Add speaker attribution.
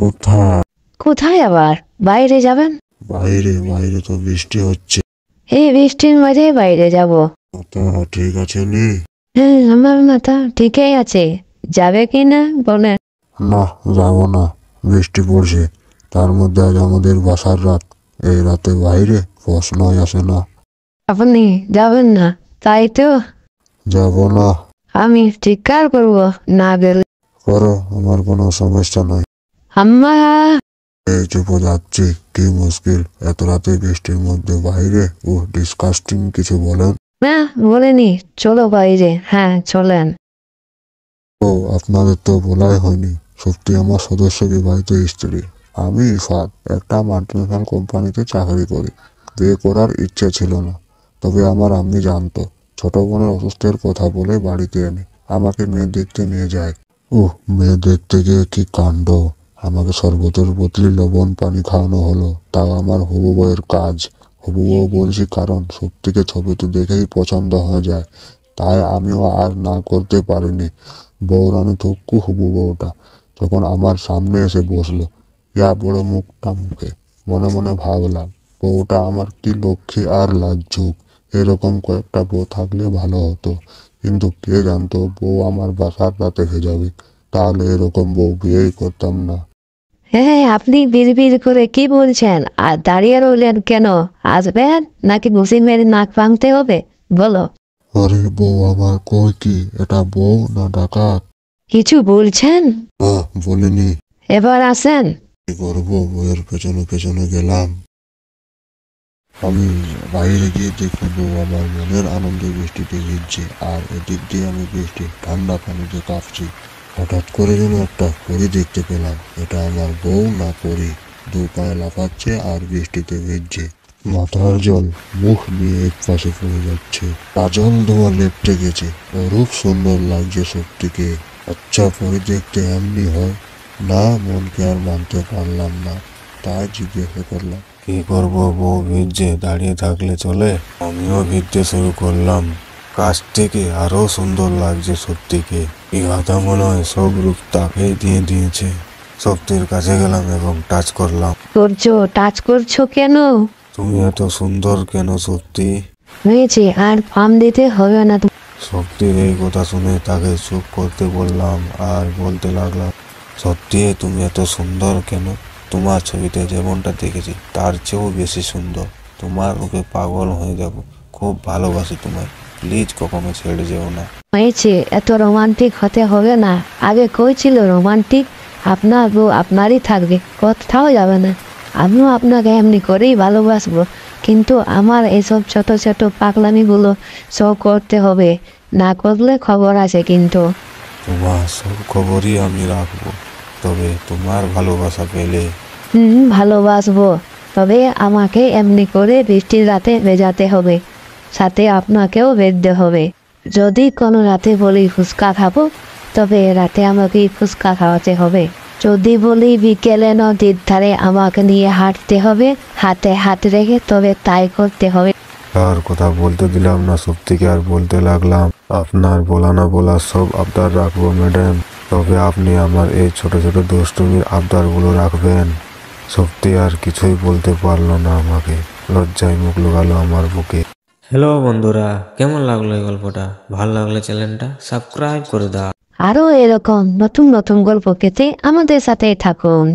Speaker 1: কোথায়?
Speaker 2: কোথায় আবার? বাইরে যাবেন?
Speaker 1: বাইরে? বাইরে তো বৃষ্টি হচ্ছে।
Speaker 2: এই বৃষ্টির মাঝে বাইরে যাব?
Speaker 1: মাথা ঠিক আছে নি?
Speaker 2: হ্যাঁ, আমার মাথা ঠিকই আছে। যাবে কি না বলেন?
Speaker 1: না, যাবো না। বৃষ্টি পড়ছে, তার মধ্যে আজ আমাদের বাসার রাত। এই রাতে বাইরে প্রশ্নই আসে না।
Speaker 2: আপনি যাবেন না, তাই তো?
Speaker 1: যাবো না।
Speaker 2: আমি চিৎকার করব না গেলে।
Speaker 1: করো, আমার কোনো সমস্যা নাই।
Speaker 2: আম্মা!
Speaker 1: এই চুপ যাচ্ছি, কি মুশকিল এত রাতে বৃষ্টির মধ্যে বাইরে? ও ডিসকাস্টিং কিছু বলেন।
Speaker 2: না, বলেনি। চলো বাইরে। হ্যাঁ, চলেন।
Speaker 1: ও, আপনাদের তো বলাই হয়নি। সত্যি আমার সদস্য বিবাহিত স্ত্রী। আমি ইফাত, একটা মাল্টিনেশনাল কোম্পানিতে চাকরি করি। বিয়ে করার ইচ্ছে ছিল না, তবে আমার আম্মি জানতো। ছোট বোনের অসুস্থের কথা বলে বাড়িতে এনে আমাকে মেয়ে দেখতে নিয়ে যায়। মেয়ে দেখতে গিয়ে কি কাণ্ড! আমাকে শরবতের বদলে লবণ পানি খাওয়ানো হলো, তাও আমার হবু বউয়ের কাজ। হবু বউ বলছি কারণ সত্যিকে ছবিতে দেখেই পছন্দ হয়ে যায়, তাই আমিও আর না করতে পারিনি। বউরানি থুক্কু হবু বউটা যখন আমার সামনে এসে বসলো, ইয়া বড় মুখটা মুখে। মনে মনে ভাবলাম, বউটা আমার কি লক্ষ্মী আর লাজ্জুক। এরকম কয়েকটা বউ থাকলে ভালো হতো, কিন্তু কে জানতো বউ আমার বাসার রাতে হয়ে যাবে। তাহলে এরকম বউ বিয়েই করতাম না।
Speaker 2: হ্যাঁ, আপনি বিড়বিড় করে কি বলছেন? আর দাঁড়িয়ে রইলেন কেন? আসবেন নাকি ঘুষি মেরে নাক ভাঙতে হবে? বলো।
Speaker 1: আরে বউ আমার কই কি? এটা বউ না ডাকাত?
Speaker 2: কিছু বলছেন?
Speaker 1: বলিনি।
Speaker 2: এবার আসেন।
Speaker 1: কি করবো, বউয়ের পেছনে পেছনে গেলাম। আমি বাইরে গিয়ে দেখি বউ আমার মনের আনন্দে বৃষ্টিতে ভিজছে, আর এদিক দিয়ে আমি বৃষ্টি ঠান্ডা পানিতে কাঁপছি। হঠাৎ করে যেন একটা পরী দেখতে পেলাম। এটা আমার বউ না পরী? দু পায়ে লাফাচ্ছে আর বৃষ্টিতে ভিজছে। মাথার জল মুখ দিয়ে এক পাশে পড়ে যাচ্ছে, কাজল ধোয়া লেপটে গেছে। অরূপ সুন্দর লাগছে সত্যিকে। আচ্ছা, পরী দেখতে এমনি হয় না? মনকে আর মানতে পারলাম না, তাই জিজ্ঞাসা করলাম, কি করবো? বউ ভিজছে, দাঁড়িয়ে থাকলে চলে? আমিও ভিজতে শুরু করলাম। কাছ থেকে আরো সুন্দর লাগছে সত্যিকে। এই হাতা মনে হয় সব রূপ তাকেই দিয়ে দিয়েছে। শক্তির কাছে গেলাম এবং টাচ করলাম।
Speaker 2: টাচ করছো কেন?
Speaker 1: তুমি এত সুন্দর কেন সত্যি?
Speaker 2: হয়েছে, আর ফার্ম দিতে হবে না।
Speaker 1: শক্তির এই কথা শুনে তাকে চুপ করতে বললাম আর বলতে লাগলাম, সত্যি তুমি এত সুন্দর কেন? তোমার ছবিতে যেমনটা দেখেছি তার চেয়েও বেশি সুন্দর। তোমার রূপে পাগল হয়ে যাব। খুব ভালোবাসি তোমায়। প্লিজ কখনো ছেড়ে যেও না।
Speaker 2: হয়েছে, এত রোমান্টিক হতে হবে না। আগে কই ছিল রোমান্টিক? আপনার বউ আপনারই থাকবে, কোথাও যাবে না। আমিও আপনাকে এমনি করেই ভালোবাসবো, কিন্তু আমার এইসব ছোট ছোট পাগলামিগুলো সব করতে হবে। না করলে খবর আছে কিন্তু।
Speaker 1: তোমার সব খবরই আমি রাখবো, তবে তোমার ভালোবাসা পেলে।
Speaker 2: ভালোবাসবো, তবে আমাকে এমনি করে বৃষ্টির রাতে ভেজাতে হবে, সাথে আপনাকেও ভেজতে হবে। যদি কোনো রাতে বলি ফুচকা খাবো, তবে রাতে আমাকে ফুচকা খাওয়াতে হবে। যদি বলি বিকেলে নদীর ধারে আমাকে নিয়ে হাঁটতে হবে, হাতে হাত রেখে, তবে তাই করতে হবে।
Speaker 1: আর কথা বলতে দিলাম না সত্যিকে, আর বলতে লাগলাম, আপনার বলা না বলা সব আবদার রাখবো ম্যাডাম, তবে আপনি আমার এই ছোট ছোট দুষ্টুমির আবদারগুলো রাখবেন। সত্যি আর কিছুই বলতে পারলো না আমাকে, লজ্জায় মুখ লুকালো আমার বুকে।
Speaker 3: হ্যালো বন্ধুরা, কেমন লাগলো এই গল্পটা? ভালো লাগলে চ্যানেলটা সাবস্ক্রাইব করে দাও।
Speaker 2: আরও এরকম নতুন নতুন গল্প পেতে আমাদের সাথে থাকুন।